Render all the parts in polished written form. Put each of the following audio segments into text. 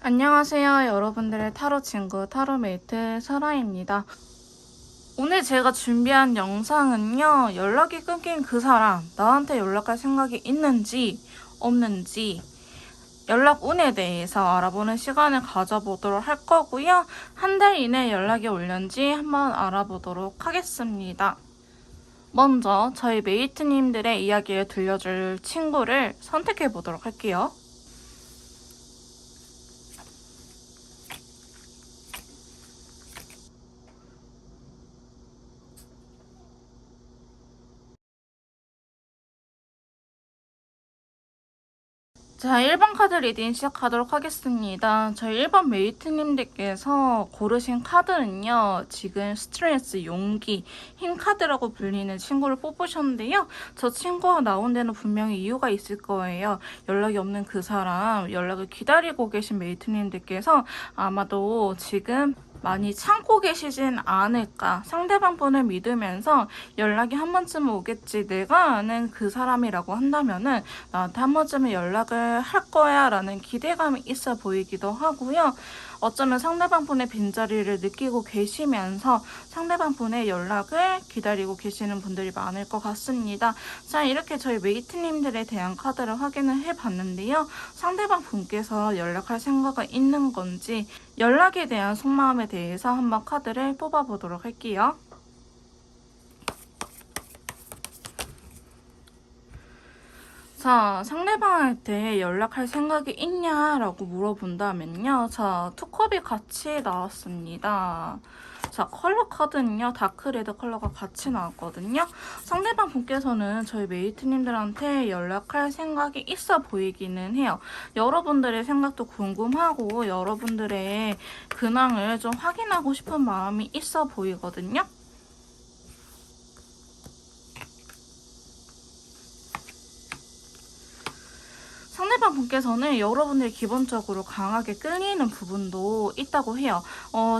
안녕하세요. 여러분들의 타로 친구 타로메이트 설아입니다. 오늘 제가 준비한 영상은요. 연락이 끊긴 그 사람, 나한테 연락할 생각이 있는지 없는지 연락 운에 대해서 알아보는 시간을 가져보도록 할 거고요. 한 달 이내 연락이 올는지 한번 알아보도록 하겠습니다. 먼저 저희 메이트님들의 이야기를 들려줄 친구를 선택해 보도록 할게요. 자, 1번 카드 리딩 시작하도록 하겠습니다. 저희 1번 메이트님들께서 고르신 카드는요. 지금 스트레스, 용기, 힘 카드라고 불리는 친구를 뽑으셨는데요. 저 친구가 나온 데는 분명히 이유가 있을 거예요. 연락이 없는 그 사람, 연락을 기다리고 계신 메이트님들께서 아마도 지금 많이 참고 계시진 않을까. 상대방 분을 믿으면서 연락이 한 번쯤은 오겠지. 내가 아는 그 사람이라고 한다면은 나한테 한 번쯤은 연락을 할 거야 라는 기대감이 있어 보이기도 하고요. 어쩌면 상대방 분의 빈자리를 느끼고 계시면서 상대방 분의 연락을 기다리고 계시는 분들이 많을 것 같습니다. 자, 이렇게 저희 메이트님들에 대한 카드를 확인을 해봤는데요. 상대방 분께서 연락할 생각이 있는 건지 연락에 대한 속마음에 대해서 한번 카드를 뽑아보도록 할게요. 자, 상대방한테 연락할 생각이 있냐라고 물어본다면요. 자, 투컵이 같이 나왔습니다. 자, 컬러 카드는요. 다크레드 컬러가 같이 나왔거든요. 상대방 분께서는 저희 메이트님들한테 연락할 생각이 있어 보이기는 해요. 여러분들의 생각도 궁금하고 여러분들의 근황을 좀 확인하고 싶은 마음이 있어 보이거든요. 상대방 분께서는 여러분들이 기본적으로 강하게 끌리는 부분도 있다고 해요.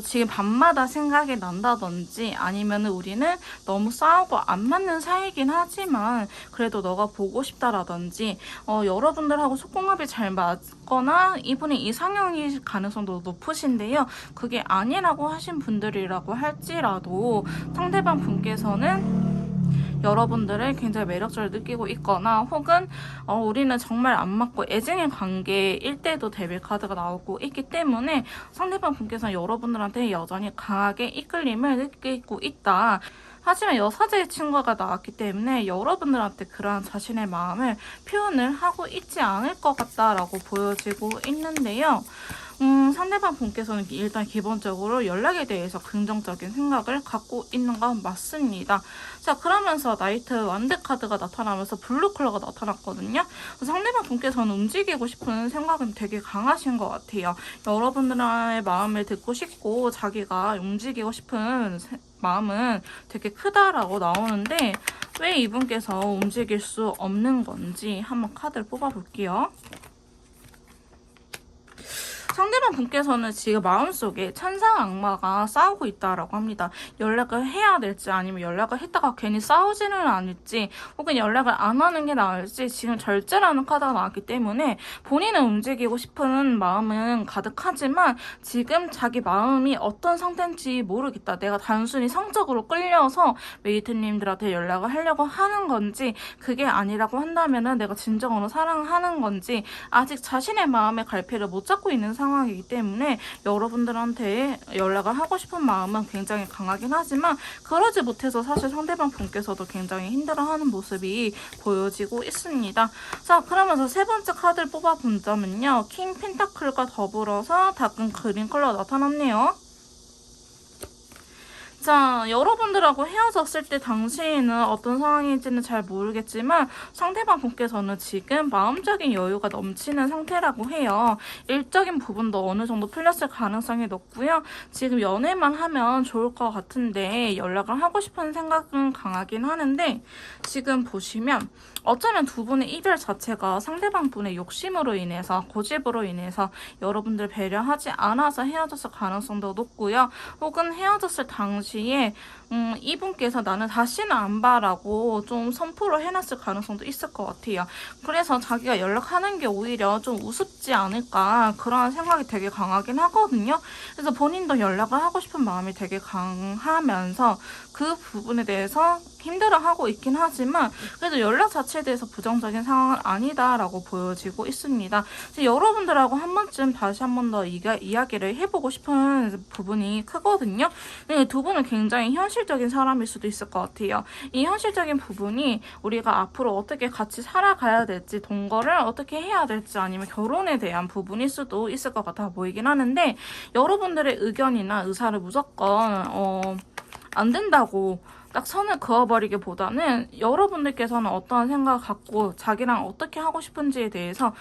지금 밤마다 생각이 난다든지 아니면 우리는 너무 싸우고 안 맞는 사이긴 하지만 그래도 너가 보고 싶다라든지 여러분들하고 속궁합이 잘 맞거나 이분이 이상형일 가능성도 높으신데요. 그게 아니라고 하신 분들이라고 할지라도 상대방 분께서는 여러분들을 굉장히 매력적으로 느끼고 있거나 혹은 우리는 정말 안 맞고 애증의 관계일 때도 데빌 카드가 나오고 있기 때문에 상대방 분께서는 여러분들한테 여전히 강하게 이끌림을 느끼고 있다. 하지만 여사제의 친구가 나왔기 때문에 여러분들한테 그러한 자신의 마음을 표현을 하고 있지 않을 것 같다라고 보여지고 있는데요. 상대방 분께서는 일단 기본적으로 연락에 대해서 긍정적인 생각을 갖고 있는 건 맞습니다. 자, 그러면서 나이트 완드 카드가 나타나면서 블루 컬러가 나타났거든요. 상대방 분께서는 움직이고 싶은 생각은 되게 강하신 것 같아요. 여러분들의 마음을 듣고 싶고 자기가 움직이고 싶은 마음은 되게 크다라고 나오는데 왜 이분께서 움직일 수 없는 건지 한번 카드를 뽑아볼게요. 상대방 분께서는 지금 마음속에 천상 악마가 싸우고 있다라고 합니다. 연락을 해야 될지 아니면 연락을 했다가 괜히 싸우지는 않을지 혹은 연락을 안 하는 게 나을지 지금 절제라는 카드가 나왔기 때문에 본인은 움직이고 싶은 마음은 가득하지만 지금 자기 마음이 어떤 상태인지 모르겠다. 내가 단순히 성적으로 끌려서 메이트님들한테 연락을 하려고 하는 건지 그게 아니라고 한다면은 내가 진정으로 사랑하는 건지 아직 자신의 마음의 갈피를 못 잡고 있는 상황이기 때문에 여러분들한테 연락을 하고 싶은 마음은 굉장히 강하긴 하지만 그러지 못해서 사실 상대방 분께서도 굉장히 힘들어하는 모습이 보여지고 있습니다. 자, 그러면서 세 번째 카드를 뽑아본다면요. 킹 펜타클과 더불어서 다크 그린 컬러가 나타났네요. 자, 여러분들하고 헤어졌을 때 당시에는 어떤 상황인지는 잘 모르겠지만 상대방 분께서는 지금 마음적인 여유가 넘치는 상태라고 해요. 일적인 부분도 어느 정도 풀렸을 가능성이 높고요. 지금 연애만 하면 좋을 것 같은데 연락을 하고 싶은 생각은 강하긴 하는데 지금 보시면 어쩌면 두 분의 이별 자체가 상대방 분의 욕심으로 인해서 고집으로 인해서 여러분들 배려하지 않아서 헤어졌을 가능성도 높고요. 혹은 헤어졌을 당시 동시에 이분께서 나는 다시는 안 봐라고 좀 선포를 해놨을 가능성도 있을 것 같아요. 그래서 자기가 연락하는 게 오히려 좀 우습지 않을까 그런 생각이 되게 강하긴 하거든요. 그래서 본인도 연락을 하고 싶은 마음이 되게 강하면서 그 부분에 대해서 힘들어하고 있긴 하지만 그래도 연락 자체에 대해서 부정적인 상황은 아니다라고 보여지고 있습니다. 여러분들하고 한 번쯤 다시 한 번 더 이야기를 해보고 싶은 부분이 크거든요. 두 분은 굉장히 현실적인 사람일 수도 있을 것 같아요. 이 현실적인 부분이 우리가 앞으로 어떻게 같이 살아가야 될지, 동거를 어떻게 해야 될지 아니면 결혼에 대한 부분일 수도 있을 것 같아 보이긴 하는데 여러분들의 의견이나 의사를 무조건 안 된다고 딱 선을 그어버리기보다는 여러분들께서는 어떠한 생각을 갖고 자기랑 어떻게 하고 싶은지에 대해서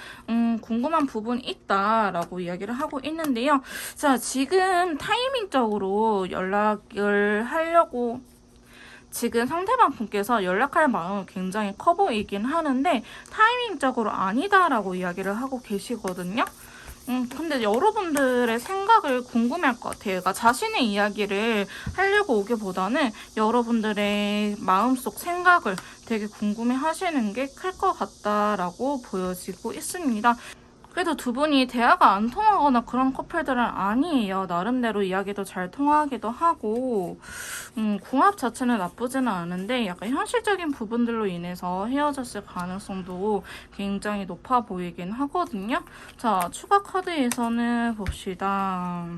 궁금한 부분이 있다라고 이야기를 하고 있는데요. 자, 지금 타이밍적으로 연락을 하려고 지금 상대방 분께서 연락할 마음은 굉장히 커 보이긴 하는데 타이밍적으로 아니다라고 이야기를 하고 계시거든요. 근데 여러분들의 생각을 궁금해할 것 같아요. 그러니까 자신의 이야기를 하려고 오기보다는 여러분들의 마음속 생각을 되게 궁금해 하시는 게 클 것 같다라고 보여지고 있습니다. 그래도 두 분이 대화가 안 통하거나 그런 커플들은 아니에요. 나름대로 이야기도 잘 통하기도 하고 궁합 자체는 나쁘지는 않은데 약간 현실적인 부분들로 인해서 헤어졌을 가능성도 굉장히 높아 보이긴 하거든요. 자, 추가 카드에서는 봅시다.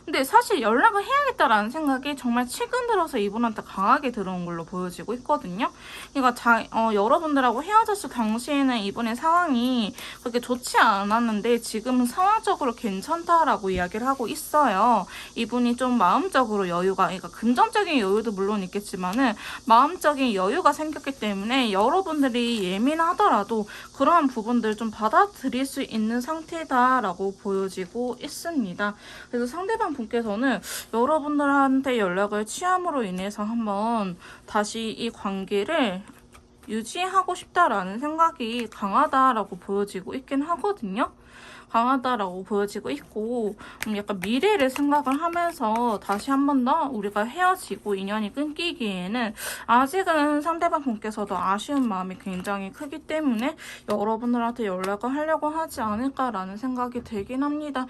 근데 사실 연락을 해야겠다라는 생각이 정말 최근 들어서 이분한테 강하게 들어온 걸로 보여지고 있거든요. 그러니까 여러분들하고 헤어졌을 당시에는 이분의 상황이 그렇게 좋지 않았는데 지금은 상황적으로 괜찮다라고 이야기를 하고 있어요. 이분이 좀 마음적으로 여유가, 그러니까 금전적인 여유도 물론 있겠지만은 마음적인 여유가 생겼기 때문에 여러분들이 예민하더라도 그러한 부분들 좀 받아들일 수 있는 상태다라고 보여지고 있습니다. 그래서 상대방 분께서는 여러분들한테 연락을 취함으로 인해서 한번 다시 이 관계를 유지하고 싶다라는 생각이 강하다라고 보여지고 있긴 하거든요. 강하다라고 보여지고 있고 약간 미래를 생각을 하면서 다시 한 번 더 우리가 헤어지고 인연이 끊기기에는 아직은 상대방 분께서도 아쉬운 마음이 굉장히 크기 때문에 여러분들한테 연락을 하려고 하지 않을까라는 생각이 들긴 합니다.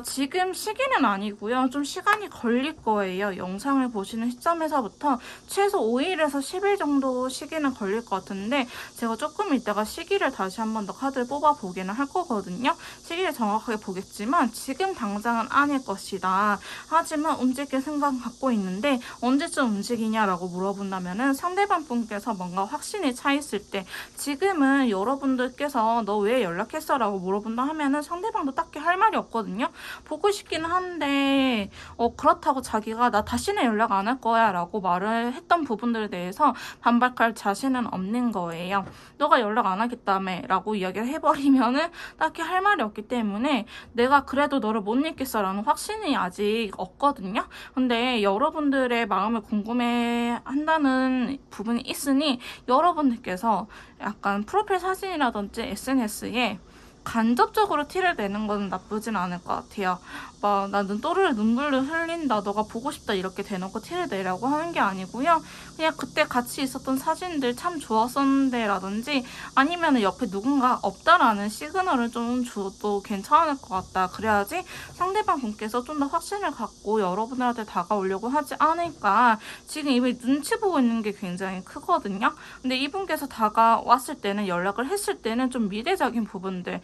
지금 시기는 아니고요. 좀 시간이 걸릴 거예요. 영상을 보시는 시점에서부터 최소 5일에서 10일 정도 시기는 걸릴 것 같은데 제가 조금 이따가 시기를 다시 한 번 더 카드를 뽑아보기는 할 거거든요. 시기를 정확하게 보겠지만 지금 당장은 아닐 것이다. 하지만 움직일 생각 갖고 있는데 언제쯤 움직이냐라고 물어본다면은 상대방 분께서 뭔가 확신이 차 있을 때 지금은 여러분들께서 너 왜 연락했어? 라고 물어본다 하면은 상대방도 딱히 할 말이 없거든요. 보고 싶기는 한데 그렇다고 자기가 나 다시는 연락 안 할 거야 라고 말을 했던 부분들에 대해서 반박할 자신은 없는 거예요. 너가 연락 안 하겠다며 라고 이야기를 해버리면은 딱히 할 말이 없기 때문에 내가 그래도 너를 못 잊겠어 라는 확신이 아직 없거든요. 근데 여러분들의 마음을 궁금해 한다는 부분이 있으니 여러분들께서 약간 프로필 사진이라든지 SNS에 간접적으로 티를 내는 건 나쁘진 않을 것 같아요. 막 나는 또르르 눈물을 흘린다, 너가 보고 싶다 이렇게 대놓고 티를 내라고 하는 게 아니고요. 그냥 그때 같이 있었던 사진들 참 좋았었는데 라든지 아니면 옆에 누군가 없다라는 시그널을 좀 줘도 괜찮을 것 같다. 그래야지 상대방 분께서 좀 더 확신을 갖고 여러분들한테 다가오려고 하지 않을까. 지금 이분이 눈치 보고 있는 게 굉장히 크거든요. 근데 이분께서 다가왔을 때는, 연락을 했을 때는 좀 미래적인 부분들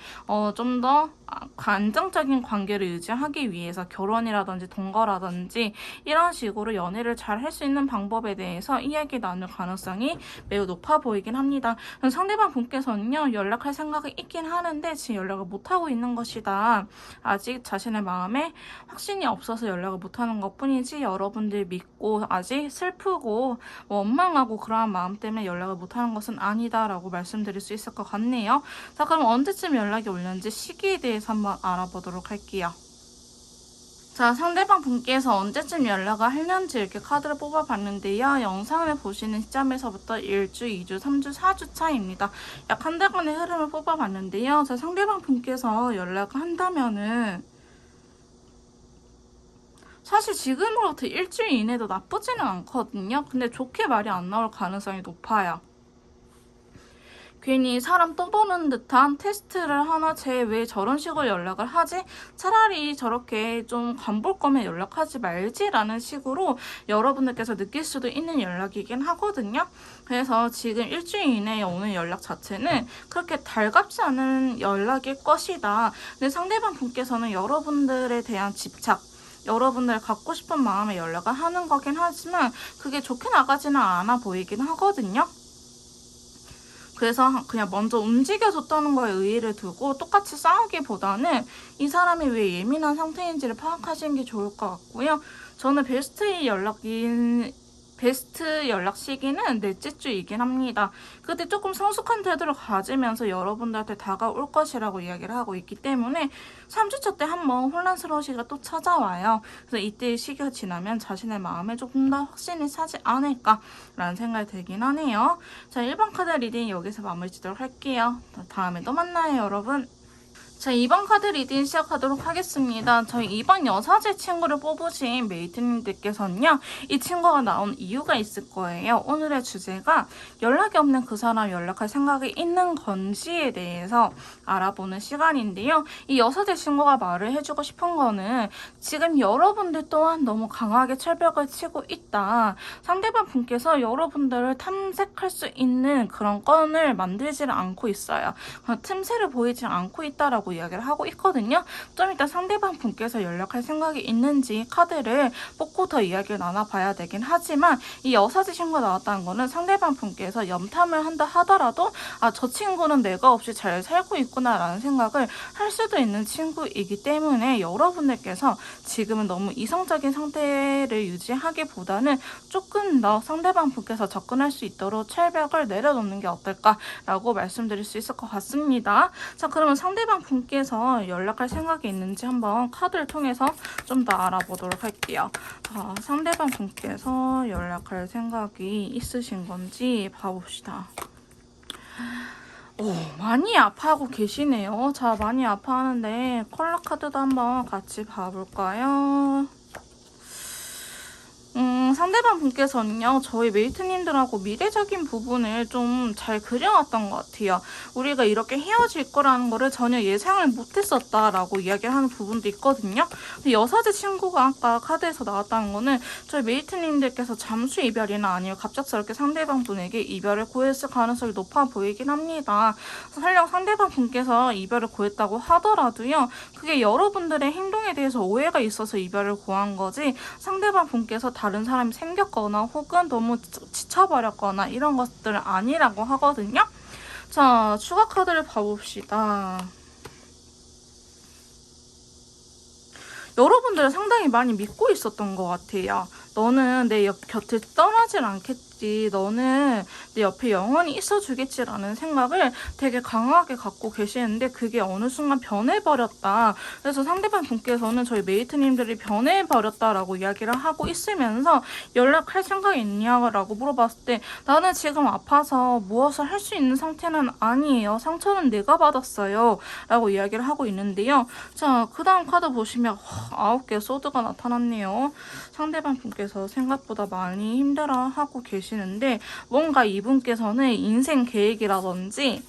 좀 더 안정적인 관계를 유지하기 위해서 결혼이라든지 동거라든지 이런 식으로 연애를 잘 할 수 있는 방법에 대해서 이야기 나눌 가능성이 매우 높아 보이긴 합니다. 상대방 분께서는요, 연락할 생각이 있긴 하는데 지금 연락을 못하고 있는 것이다. 아직 자신의 마음에 확신이 없어서 연락을 못하는 것 뿐이지 여러분들 믿고 아직 슬프고 원망하고 그러한 마음 때문에 연락을 못하는 것은 아니다라고 말씀드릴 수 있을 것 같네요. 자, 그럼 언제쯤 연락이 올는지 시기에 대해서 한번 알아보도록 할게요. 자, 상대방 분께서 언제쯤 연락을 하려는지 이렇게 카드를 뽑아봤는데요. 영상을 보시는 시점에서부터 1주, 2주, 3주, 4주 차입니다. 약 한 달간의 흐름을 뽑아봤는데요. 자, 상대방 분께서 연락을 한다면은 사실 지금으로부터 일주일 이내도 나쁘지는 않거든요. 근데 좋게 말이 안 나올 가능성이 높아요. 괜히 사람 떠도는 듯한 테스트를 하나 쟤 왜 저런 식으로 연락을 하지? 차라리 저렇게 좀 간볼 거면 연락하지 말지라는 식으로 여러분들께서 느낄 수도 있는 연락이긴 하거든요. 그래서 지금 일주일 이내에 오는 연락 자체는 그렇게 달갑지 않은 연락일 것이다. 근데 상대방 분께서는 여러분들에 대한 집착, 여러분들 갖고 싶은 마음에 연락을 하는 거긴 하지만 그게 좋게 나가지는 않아 보이긴 하거든요. 그래서 그냥 먼저 움직여줬다는 거에 의의를 두고 똑같이 싸우기보다는 이 사람이 왜 예민한 상태인지를 파악하시는 게 좋을 것 같고요. 저는 베스트 연락 시기는 넷째 주이긴 합니다. 그때 조금 성숙한 태도를 가지면서 여러분들한테 다가올 것이라고 이야기를 하고 있기 때문에 3주차 때 한번 혼란스러운 시기가 또 찾아와요. 그래서 이때의 시기가 지나면 자신의 마음에 조금 더 확신이 차지 않을까라는 생각이 들긴 하네요. 자, 1번 카드 리딩 여기서 마무리 짓도록 할게요. 다음에 또 만나요, 여러분. 자, 2번 카드 리딩 시작하도록 하겠습니다. 저희 2번 여사제 친구를 뽑으신 메이트님들께서는요, 이 친구가 나온 이유가 있을 거예요. 오늘의 주제가 연락이 없는 그 사람 연락할 생각이 있는 건지에 대해서 알아보는 시간인데요. 이 여사제 친구가 말을 해주고 싶은 거는 지금 여러분들 또한 너무 강하게 철벽을 치고 있다. 상대방 분께서 여러분들을 탐색할 수 있는 그런 건을 만들지를 않고 있어요. 틈새를 보이지 않고 있다라고 이야기를 하고 있거든요. 좀 이따 상대방 분께서 연락할 생각이 있는지 카드를 뽑고 더 이야기를 나눠봐야 되긴 하지만 이 여사제 친구가 나왔다는 거는 상대방 분께서 염탐을 한다 하더라도 아, 저 친구는 내가 없이 잘 살고 있구나 라는 생각을 할 수도 있는 친구이기 때문에 여러분들께서 지금은 너무 이성적인 상태를 유지하기보다는 조금 더 상대방 분께서 접근할 수 있도록 철벽을 내려놓는 게 어떨까라고 말씀드릴 수 있을 것 같습니다. 자, 그러면 상대방 분께서 연락할 생각이 있는지 한번 카드를 통해서 좀 더 알아보도록 할게요. 자, 상대방 분께서 연락할 생각이 있으신 건지 봐봅시다. 오, 많이 아파하고 계시네요. 자, 많이 아파하는데 컬러 카드도 한번 같이 봐볼까요? 상대방 분께서는요, 저희 메이트님들하고 미래적인 부분을 좀 잘 그려왔던 것 같아요. 우리가 이렇게 헤어질 거라는 거를 전혀 예상을 못했었다라고 이야기를 하는 부분도 있거든요. 근데 여사제 친구가 아까 카드에서 나왔다는 거는 저희 메이트님들께서 잠수 이별이나 아니면 갑작스럽게 상대방 분에게 이별을 고했을 가능성이 높아 보이긴 합니다. 설령 상대방 분께서 이별을 고했다고 하더라도요, 그게 여러분들의 행동에 대해서 오해가 있어서 이별을 고한 거지 상대방 분께서 다른 사람이 생겼거나 혹은 너무 지쳐버렸거나 이런 것들은 아니라고 하거든요. 자, 추가 카드를 봐봅시다. 여러분들은 상당히 많이 믿고 있었던 것 같아요. 너는 내 곁을 떠나질 않겠지. 너는 내 옆에 영원히 있어주겠지라는 생각을 되게 강하게 갖고 계시는데 그게 어느 순간 변해버렸다. 그래서 상대방 분께서는 저희 메이트님들이 변해버렸다라고 이야기를 하고 있으면서 연락할 생각이 있냐고 물어봤을 때 나는 지금 아파서 무엇을 할 수 있는 상태는 아니에요. 상처는 내가 받았어요. 라고 이야기를 하고 있는데요. 자, 그 다음 카드 보시면 9개의 소드가 나타났네요. 상대방 분께서 생각보다 많이 힘들어하고 계시는데 뭔가 이분께서는 인생 계획이라든지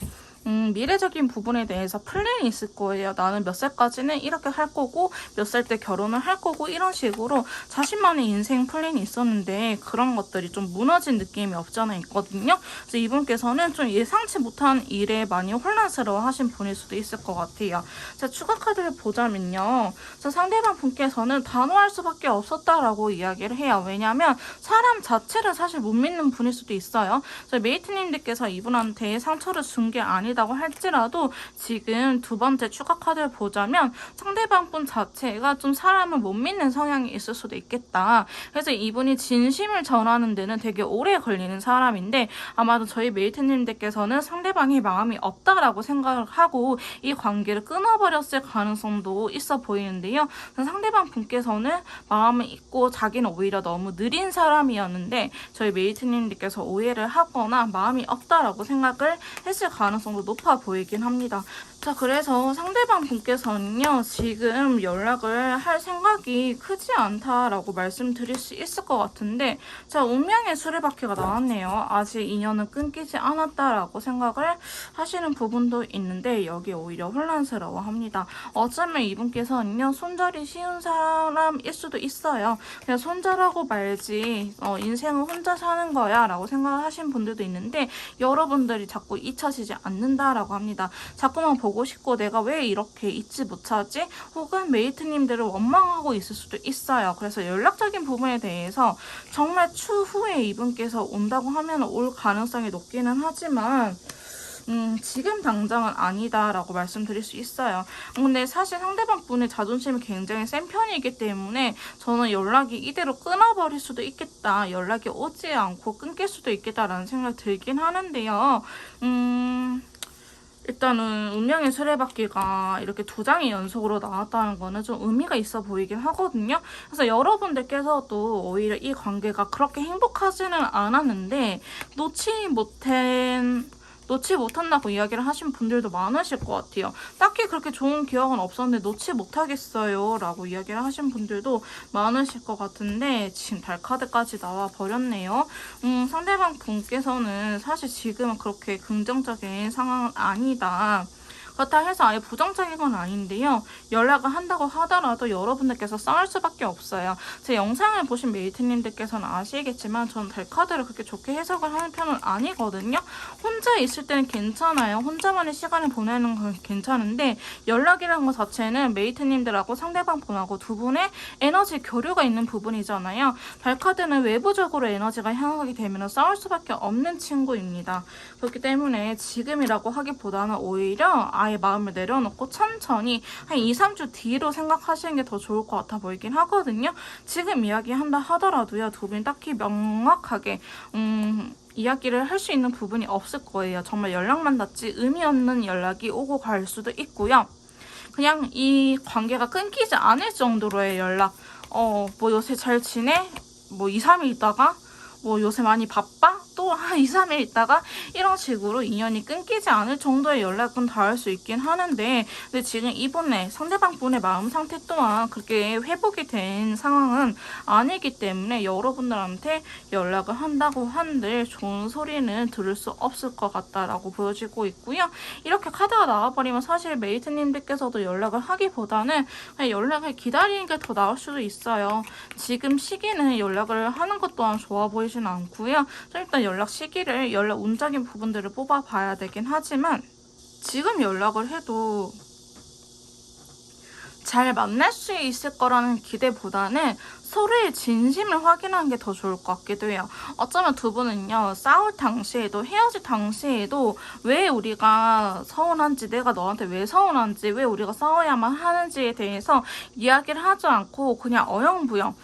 미래적인 부분에 대해서 플랜이 있을 거예요. 나는 몇 살까지는 이렇게 할 거고 몇 살 때 결혼을 할 거고 이런 식으로 자신만의 인생 플랜이 있었는데 그런 것들이 좀 무너진 느낌이 없잖아 있거든요. 그래서 이분께서는 좀 예상치 못한 일에 많이 혼란스러워 하신 분일 수도 있을 것 같아요. 자, 추가 카드를 보자면요. 자, 상대방 분께서는 단호할 수밖에 없었다라고 이야기를 해요. 왜냐하면 사람 자체를 사실 못 믿는 분일 수도 있어요. 저희 메이트님들께서 이분한테 상처를 준 게 아니다고 할지라도 지금 두 번째 추가 카드를 보자면 상대방 분 자체가 좀 사람을 못 믿는 성향이 있을 수도 있겠다. 그래서 이분이 진심을 전하는 데는 되게 오래 걸리는 사람인데 아마도 저희 메이트님들께서는 상대방이 마음이 없다라고 생각을 하고 이 관계를 끊어버렸을 가능성도 있어 보이는데요. 상대방 분께서는 마음을 잊고 자기는 오히려 너무 느린 사람이었는데 저희 메이트님들께서 오해를 하거나 마음이 없다라고 생각을 했을 가능성도 높아 보이긴 합니다. 자, 그래서 상대방 분께서는요, 지금 연락을 할 생각이 크지 않다라고 말씀드릴 수 있을 것 같은데, 자, 운명의 수레바퀴가 나왔네요. 아직 인연은 끊기지 않았다라고 생각을 하시는 부분도 있는데, 여기 오히려 혼란스러워 합니다. 어쩌면 이분께서는요, 손절이 쉬운 사람일 수도 있어요. 그냥 손절하고 말지, 인생은 혼자 사는 거야 라고 생각하신 분들도 있는데, 여러분들이 자꾸 잊혀지지 않는다라고 합니다. 자꾸만 보고 싶고 내가 왜 이렇게 잊지 못하지? 혹은 메이트님들을 원망하고 있을 수도 있어요. 그래서 연락적인 부분에 대해서 정말 추후에 이분께서 온다고 하면 올 가능성이 높기는 하지만 지금 당장은 아니다라고 말씀드릴 수 있어요. 근데 사실 상대방 분의 자존심이 굉장히 센 편이기 때문에 저는 연락이 이대로 끊어버릴 수도 있겠다. 연락이 오지 않고 끊길 수도 있겠다라는 생각이 들긴 하는데요. 일단은 운명의 수레바퀴가 이렇게 2장이 연속으로 나왔다는 거는 좀 의미가 있어 보이긴 하거든요. 그래서 여러분들께서도 오히려 이 관계가 그렇게 행복하지는 않았는데 놓지 못한다고 이야기를 하신 분들도 많으실 것 같아요. 딱히 그렇게 좋은 기억은 없었는데 놓지 못하겠어요 라고 이야기를 하신 분들도 많으실 것 같은데 지금 달카드까지 나와 버렸네요. 상대방 분께서는 사실 지금은 그렇게 긍정적인 상황은 아니다. 그렇다 해서 아예 부정적인 건 아닌데요. 연락을 한다고 하더라도 여러분들께서 싸울 수밖에 없어요. 제 영상을 보신 메이트님들께서는 아시겠지만 저는 달카드를 그렇게 좋게 해석을 하는 편은 아니거든요. 혼자 있을 때는 괜찮아요. 혼자만의 시간을 보내는 건 괜찮은데 연락이라는 것 자체는 메이트님들하고 상대방 분하고 두 분의 에너지 교류가 있는 부분이잖아요. 달카드는 외부적으로 에너지가 향하게 되면 싸울 수밖에 없는 친구입니다. 그렇기 때문에 지금이라고 하기보다는 오히려 아예 마음을 내려놓고 천천히 한 2, 3주 뒤로 생각하시는 게 더 좋을 것 같아 보이긴 하거든요. 지금 이야기한다 하더라도요. 두 분이 딱히 명확하게 이야기를 할 수 있는 부분이 없을 거예요. 정말 연락만 닿지 의미 없는 연락이 오고 갈 수도 있고요. 그냥 이 관계가 끊기지 않을 정도로의 연락. 뭐 요새 잘 지내? 뭐 2, 3일 있다가 뭐 요새 많이 바빠? 또 한 2, 3일 있다가 이런 식으로 인연이 끊기지 않을 정도의 연락은 닿을 수 있긴 하는데 근데 지금 이번에 상대방 분의 마음 상태 또한 그렇게 회복이 된 상황은 아니기 때문에 여러분들한테 연락을 한다고 한들 좋은 소리는 들을 수 없을 것 같다라고 보여지고 있고요. 이렇게 카드가 나와버리면 사실 메이트님들께서도 연락을 하기보다는 그냥 연락을 기다리는 게 더 나을 수도 있어요. 지금 시기는 연락을 하는 것 또한 좋아 보이진 않고요. 일단 연락 시기를 연락 운적인 부분들을 뽑아봐야 되긴 하지만 지금 연락을 해도 잘 만날 수 있을 거라는 기대보다는 서로의 진심을 확인하는 게 더 좋을 것 같기도 해요. 어쩌면 두 분은요, 싸울 당시에도, 헤어질 당시에도 왜 우리가 서운한지, 내가 너한테 왜 서운한지, 왜 우리가 싸워야만 하는지에 대해서 이야기를 하지 않고 그냥 어영부영,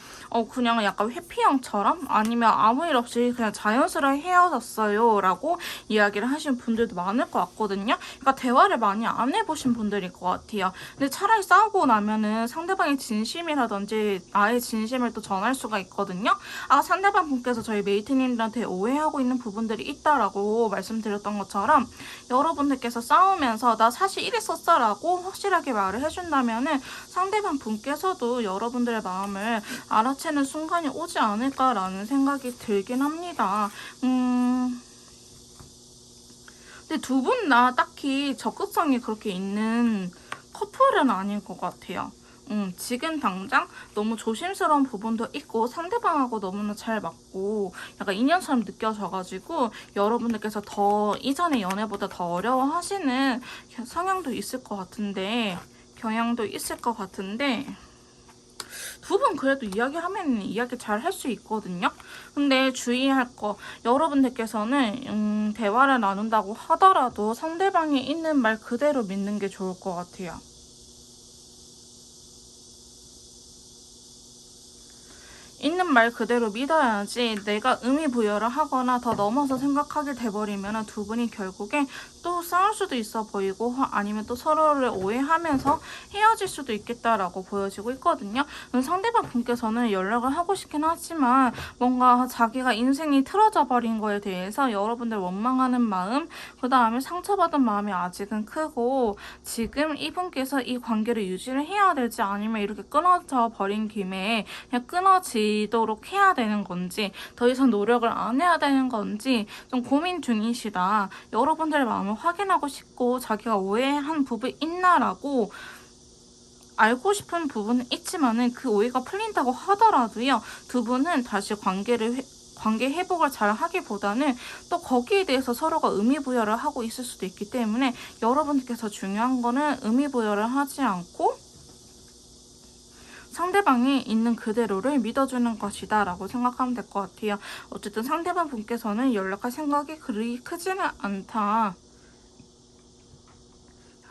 그냥 약간 회피형처럼 아니면 아무 일 없이 그냥 자연스레 헤어졌어요 라고 이야기를 하시는 분들도 많을 것 같거든요. 그러니까 대화를 많이 안 해보신 분들일 것 같아요. 근데 차라리 싸우고 나면은 상대방의 진심이라든지 나의 진심을 또 전할 수가 있거든요. 상대방 분께서 저희 메이트님들한테 오해하고 있는 부분들이 있다라고 말씀드렸던 것처럼 여러분들께서 싸우면서 나 사실 이랬었어 라고 확실하게 말을 해준다면은 상대방 분께서도 여러분들의 마음을 알아채는 순간이 오지 않을까라는 생각이 들긴 합니다. 근데 두 분 다 딱히 적극성이 그렇게 있는 커플은 아닌 것 같아요. 지금 당장 너무 조심스러운 부분도 있고 상대방하고 너무나 잘 맞고 약간 인연처럼 느껴져가지고 여러분들께서 더 이전의 연애보다 더 어려워하시는 성향도 있을 것 같은데 경향도 있을 것 같은데 두 분 그래도 이야기하면 이야기 잘 할 수 있거든요. 근데 주의할 거 여러분들께서는 대화를 나눈다고 하더라도 상대방이 있는 말 그대로 믿는 게 좋을 것 같아요. 있는 말 그대로 믿어야지 내가 의미 부여를 하거나 더 넘어서 생각하게 돼버리면 두 분이 결국에 또 싸울 수도 있어 보이고 아니면 또 서로를 오해하면서 헤어질 수도 있겠다라고 보여지고 있거든요. 상대방 분께서는 연락을 하고 싶긴 하지만 뭔가 자기가 인생이 틀어져 버린 거에 대해서 여러분들 원망하는 마음, 그 다음에 상처받은 마음이 아직은 크고 지금 이분께서 이 관계를 유지를 해야 될지 아니면 이렇게 끊어져 버린 김에 그냥 끊어지도록 해야 되는 건지 더 이상 노력을 안 해야 되는 건지 좀 고민 중이시다. 여러분들의 마음을 확인하고 싶고 자기가 오해한 부분이 있나라고 알고 싶은 부분은 있지만은 그 오해가 풀린다고 하더라도요. 두 분은 다시 관계 회복을 잘 하기보다는 또 거기에 대해서 서로가 의미 부여를 하고 있을 수도 있기 때문에 여러분들께서 중요한 거는 의미 부여를 하지 않고 상대방이 있는 그대로를 믿어주는 것이다 라고 생각하면 될 것 같아요. 어쨌든 상대방 분께서는 연락할 생각이 그리 크지는 않다.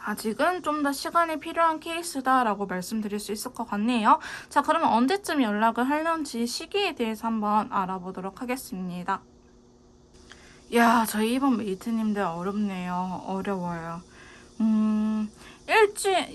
아직은 좀 더 시간이 필요한 케이스다 라고 말씀드릴 수 있을 것 같네요. 자, 그러면 언제쯤 연락을 하려는지 시기에 대해서 한번 알아보도록 하겠습니다. 야, 저희 이번 메이트님들 어렵네요. 어려워요.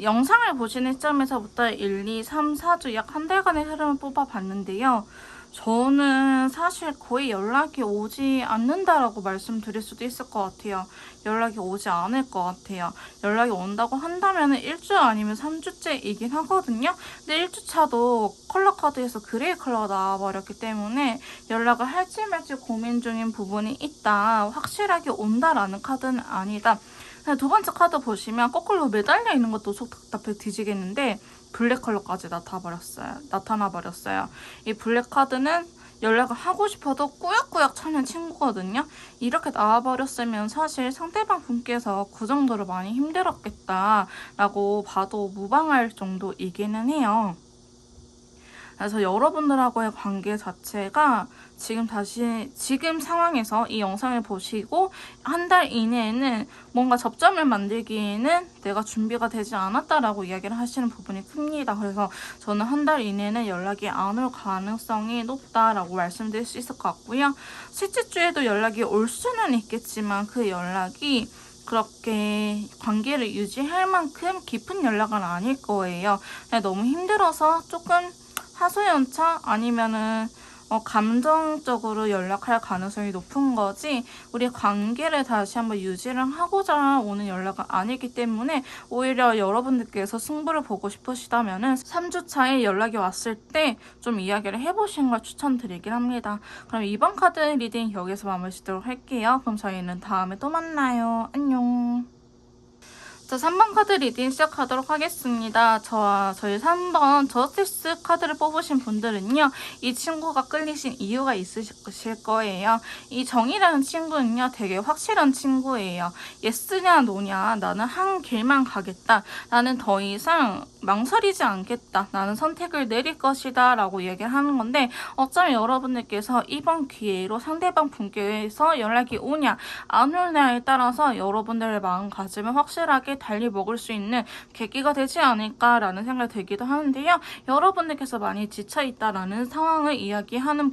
영상을 보시는 시점에서부터 1, 2, 3, 4주 약 한 달간의 흐름을 뽑아봤는데요. 저는 사실 거의 연락이 오지 않는다라고 말씀드릴 수도 있을 것 같아요. 연락이 오지 않을 것 같아요. 연락이 온다고 한다면 1주 아니면 3주째이긴 하거든요. 근데 1주차도 컬러 카드에서 그레이 컬러가 나와버렸기 때문에 연락을 할지 말지 고민 중인 부분이 있다. 확실하게 온다라는 카드는 아니다. 두 번째 카드 보시면 거꾸로 매달려 있는 것도 속 답답해 뒤지겠는데 블랙 컬러까지 나타나 버렸어요. 이 블랙 카드는 연락을 하고 싶어도 꾸역꾸역 찾는 친구거든요. 이렇게 나와버렸으면 사실 상대방 분께서 그 정도로 많이 힘들었겠다라고 봐도 무방할 정도이기는 해요. 그래서 여러분들하고의 관계 자체가 지금 상황에서 이 영상을 보시고 한 달 이내에는 뭔가 접점을 만들기에는 내가 준비가 되지 않았다라고 이야기를 하시는 부분이 큽니다. 그래서 저는 한 달 이내는 연락이 안 올 가능성이 높다라고 말씀드릴 수 있을 것 같고요. 셋째 주에도 연락이 올 수는 있겠지만 그 연락이 그렇게 관계를 유지할 만큼 깊은 연락은 아닐 거예요. 그냥 너무 힘들어서 조금 하소연차 아니면은 감정적으로 연락할 가능성이 높은 거지 우리 관계를 다시 한번 유지를 하고자 오는 연락은 아니기 때문에 오히려 여러분들께서 승부를 보고 싶으시다면은 3주차에 연락이 왔을 때 좀 이야기를 해보시는 걸 추천드리긴 합니다. 그럼 이번 카드 리딩 여기서 마무리 짓도록 할게요. 그럼 저희는 다음에 또 만나요. 안녕. 자, 3번 카드 리딩 시작하도록 하겠습니다. 저희 3번 저스티스 카드를 뽑으신 분들은요. 이 친구가 끌리신 이유가 있으실 거예요. 이 정이라는 친구는요. 되게 확실한 친구예요. 예스냐 노냐 나는 한 길만 가겠다. 나는 더 이상 망설이지 않겠다. 나는 선택을 내릴 것이다 라고 얘기를 하는 건데 어쩌면 여러분들께서 이번 기회로 상대방 분께서 연락이 오냐 안 오냐에 따라서 여러분들의 마음가짐을 확실하게 달리 먹을 수 있는 계기가 되지 않을까라는 생각이 들기도 하는데요. 여러분들께서 많이 지쳐있다라는 상황을 이야기하는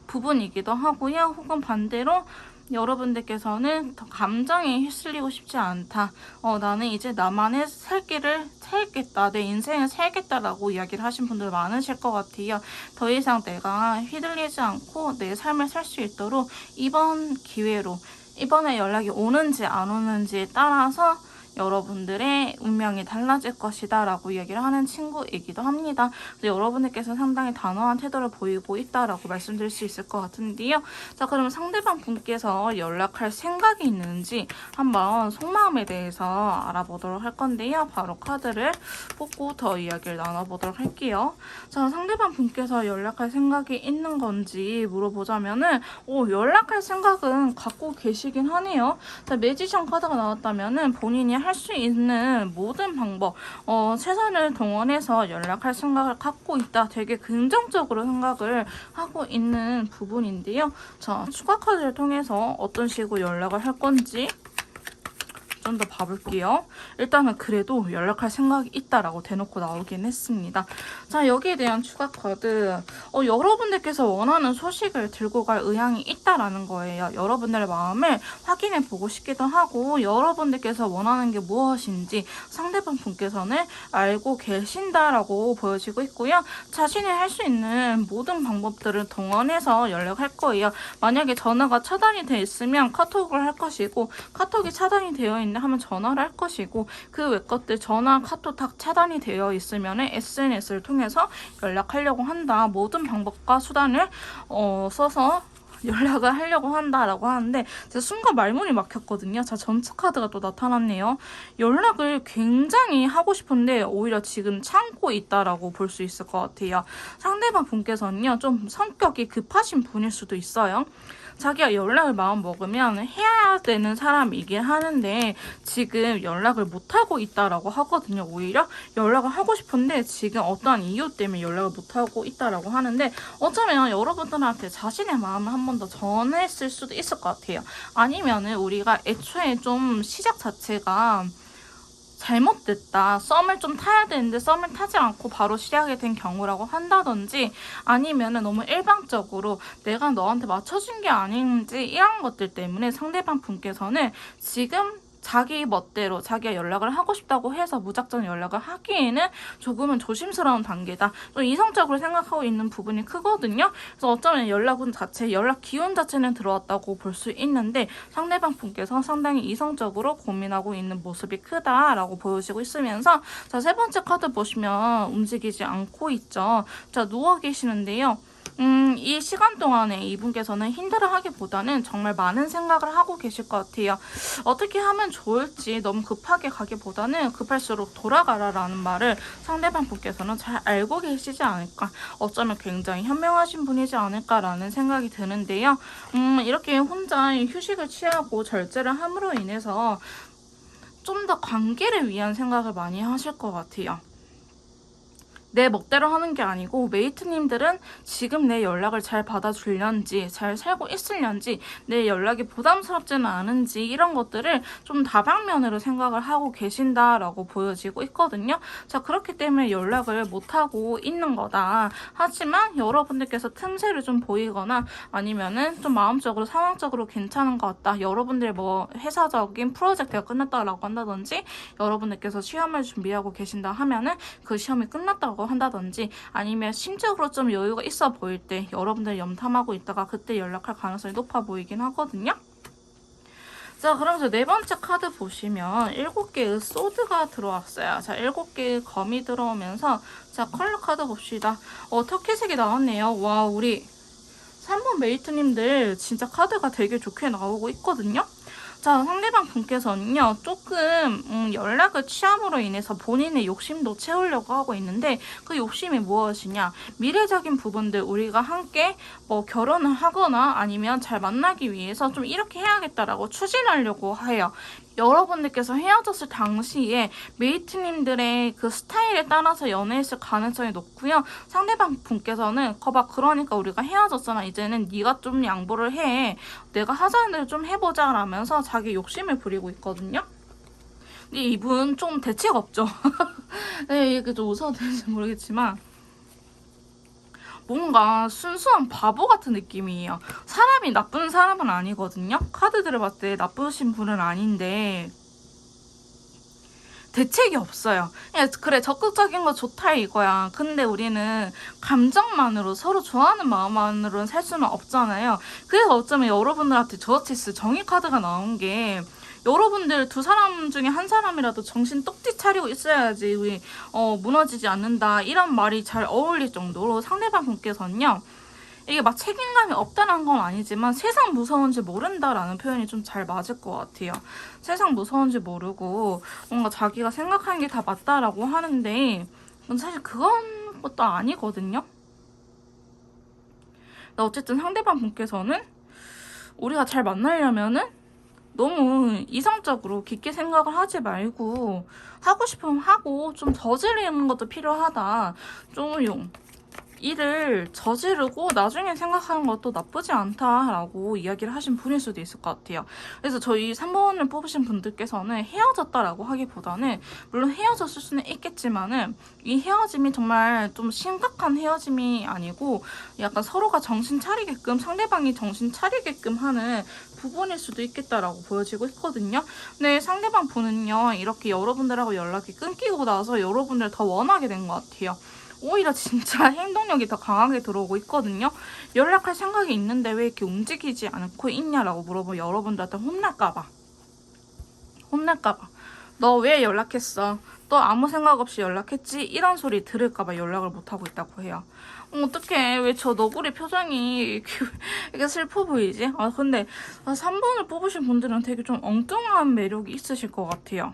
부분이기도 하고요. 혹은 반대로 여러분들께서는 더 감정에 휩쓸리고 싶지 않다. 나는 이제 나만의 살 길을 살겠다. 내 인생을 살겠다라고 이야기를 하신 분들 많으실 것 같아요. 더 이상 내가 휘둘리지 않고 내 삶을 살 수 있도록 이번 기회로 이번에 연락이 오는지 안 오는지에 따라서 여러분들의 운명이 달라질 것이다 라고 이야기를 하는 친구이기도 합니다. 여러분들께서 상당히 단호한 태도를 보이고 있다라고 말씀드릴 수 있을 것 같은데요. 자, 그러면 상대방 분께서 연락할 생각이 있는지 한번 속마음에 대해서 알아보도록 할 건데요. 바로 카드를 뽑고 더 이야기를 나눠보도록 할게요. 자, 상대방 분께서 연락할 생각이 있는 건지 물어보자면은 연락할 생각은 갖고 계시긴 하네요. 자, 매지션 카드가 나왔다면은 본인이 할 수 있는 모든 방법, 최선을 동원해서 연락할 생각을 갖고 있다. 되게 긍정적으로 생각을 하고 있는 부분인데요. 자, 추가 카드를 통해서 어떤 식으로 연락을 할 건지 좀 더 봐볼게요. 일단은 그래도 연락할 생각이 있다라고 대놓고 나오긴 했습니다. 자, 여기에 대한 추가 카드. 여러분들께서 원하는 소식을 들고 갈 의향이 있다라는 거예요. 여러분들의 마음을 확인해 보고 싶기도 하고 여러분들께서 원하는 게 무엇인지 상대방 분께서는 알고 계신다라고 보여지고 있고요. 자신이 할 수 있는 모든 방법들을 동원해서 연락할 거예요. 만약에 전화가 차단이 돼 있으면 카톡을 할 것이고 카톡이 차단이 되어 있는데 하면 전화를 할 것이고 그 외 것들 전화, 카톡 다 차단이 되어 있으면 SNS를 통해서 연락하려고 한다. 모든 방법과 수단을 써서 연락을 하려고 한다라고 하는데 제가 순간 말문이 막혔거든요. 자, 전체 카드가 또 나타났네요. 연락을 굉장히 하고 싶은데 오히려 지금 참고 있다라고 볼 수 있을 것 같아요. 상대방 분께서는요, 좀 성격이 급하신 분일 수도 있어요. 자기가 연락을 마음 먹으면 해야 되는 사람이긴 하는데 지금 연락을 못하고 있다라고 하거든요. 오히려 연락을 하고 싶은데 지금 어떠한 이유 때문에 연락을 못하고 있다라고 하는데 어쩌면 여러분들한테 자신의 마음을 한 번 더 전했을 수도 있을 것 같아요. 아니면은 우리가 애초에 좀 시작 자체가 잘못됐다. 썸을 좀 타야 되는데 썸을 타지 않고 바로 시작이 된 경우라고 한다든지 아니면은 너무 일방적으로 내가 너한테 맞춰준 게 아닌지 이런 것들 때문에 상대방 분께서는 지금 자기 멋대로 자기가 연락을 하고 싶다고 해서 무작정 연락을 하기에는 조금은 조심스러운 단계다. 좀 이성적으로 생각하고 있는 부분이 크거든요. 그래서 어쩌면 연락 기운 자체는 들어왔다고 볼 수 있는데 상대방 분께서 상당히 이성적으로 고민하고 있는 모습이 크다라고 보여지고 있으면서 자, 세 번째 카드 보시면 움직이지 않고 있죠. 자, 누워 계시는데요. 이 시간 동안에 이분께서는 힘들어하기보다는 정말 많은 생각을 하고 계실 것 같아요. 어떻게 하면 좋을지 너무 급하게 가기보다는 급할수록 돌아가라라는 말을 상대방 분께서는 잘 알고 계시지 않을까. 어쩌면 굉장히 현명하신 분이지 않을까라는 생각이 드는데요. 이렇게 혼자 휴식을 취하고 절제를 함으로 인해서 좀 더 관계를 위한 생각을 많이 하실 것 같아요. 내 멋대로 하는 게 아니고 메이트님들은 지금 내 연락을 잘 받아줄련지 잘 살고 있을련지 내 연락이 부담스럽지는 않은지 이런 것들을 좀 다방면으로 생각을 하고 계신다라고 보여지고 있거든요. 자, 그렇기 때문에 연락을 못하고 있는 거다. 하지만 여러분들께서 틈새를 좀 보이거나 아니면은 좀 마음적으로 상황적으로 괜찮은 것 같다. 여러분들의 뭐 회사적인 프로젝트가 끝났다라고 한다든지 여러분들께서 시험을 준비하고 계신다 하면은 그 시험이 끝났다고 한다든지 아니면 심적으로 좀 여유가 있어 보일 때 여러분들 염탐하고 있다가 그때 연락할 가능성이 높아 보이긴 하거든요. 자, 그러면서 네 번째 카드 보시면 7개의 소드가 들어왔어요. 자, 7개의 검이 들어오면서 자, 컬러 카드 봅시다. 터키색이 나왔네요. 와, 우리 3번 메이트님들 진짜 카드가 되게 좋게 나오고 있거든요. 자, 상대방 분께서는요, 조금 연락을 취함으로 인해서 본인의 욕심도 채우려고 하고 있는데 그 욕심이 무엇이냐? 미래적인 부분들 우리가 함께 뭐 결혼을 하거나 아니면 잘 만나기 위해서 좀 이렇게 해야겠다라고 추진하려고 해요. 여러분들께서 헤어졌을 당시에 메이트님들의 그 스타일에 따라서 연애했을 가능성이 높고요. 상대방 분께서는 거봐, 그러니까 우리가 헤어졌잖아. 이제는 네가 좀 양보를 해. 내가 하자는 대로 좀 해보자 라면서 자기 욕심을 부리고 있거든요. 근데 이분 좀 대책 없죠. 네, 이게 좀 웃어도 되는지 모르겠지만 뭔가 순수한 바보 같은 느낌이에요. 사람이 나쁜 사람은 아니거든요. 카드들을 봤을 때 나쁘신 분은 아닌데 대책이 없어요. 그래, 적극적인 거 좋다 이거야. 근데 우리는 감정만으로 서로 좋아하는 마음만으로는 살 수는 없잖아요. 그래서 어쩌면 여러분들한테 저스티스 정의 카드가 나온 게 여러분들 두 사람 중에 한 사람이라도 정신 똑띠 차리고 있어야지 우리 무너지지 않는다 이런 말이 잘 어울릴 정도로 상대방 분께서는요, 이게 막 책임감이 없다는 건 아니지만 세상 무서운지 모른다라는 표현이 좀 잘 맞을 것 같아요. 세상 무서운지 모르고 뭔가 자기가 생각하는 게 다 맞다라고 하는데 사실 그건 것도 아니거든요. 어쨌든 상대방 분께서는 우리가 잘 만나려면은 너무 이성적으로 깊게 생각을 하지 말고 하고 싶으면 하고 좀 저지르는 것도 필요하다. 좀 일을 저지르고 나중에 생각하는 것도 나쁘지 않다라고 이야기를 하신 분일 수도 있을 것 같아요. 그래서 저희 3번을 뽑으신 분들께서는 헤어졌다라고 하기보다는 물론 헤어졌을 수는 있겠지만은 이 헤어짐이 정말 좀 심각한 헤어짐이 아니고 약간 서로가 정신 차리게끔 상대방이 정신 차리게끔 하는 부분일 수도 있겠다라고 보여지고 있거든요. 근데 상대방 분은요, 이렇게 여러분들하고 연락이 끊기고 나서 여러분들 더 원하게 된 것 같아요. 오히려 진짜 행동력이 더 강하게 들어오고 있거든요. 연락할 생각이 있는데 왜 이렇게 움직이지 않고 있냐라고 물어보면 여러분들한테 혼날까봐. 너 왜 연락했어? 너 아무 생각 없이 연락했지? 이런 소리 들을까봐 연락을 못하고 있다고 해요. 어떡해. 왜 저 너구리 표정이 이렇게 슬퍼 보이지? 근데 3번을 뽑으신 분들은 되게 좀 엉뚱한 매력이 있으실 것 같아요.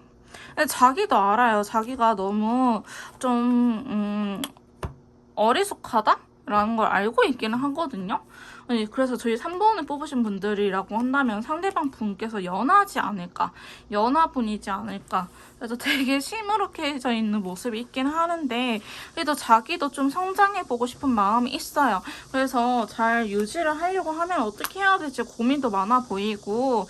자기도 알아요. 자기가 너무 좀 어리숙하다라는 걸 알고 있기는 하거든요. 그래서 저희 3번을 뽑으신 분들이라고 한다면 상대방 분께서 연하지 않을까, 연하분이지 않을까. 그래서 되게 시무룩해져 있는 모습이 있긴 하는데 그래도 자기도 좀 성장해보고 싶은 마음이 있어요. 그래서 잘 유지를 하려고 하면 어떻게 해야 될지 고민도 많아 보이고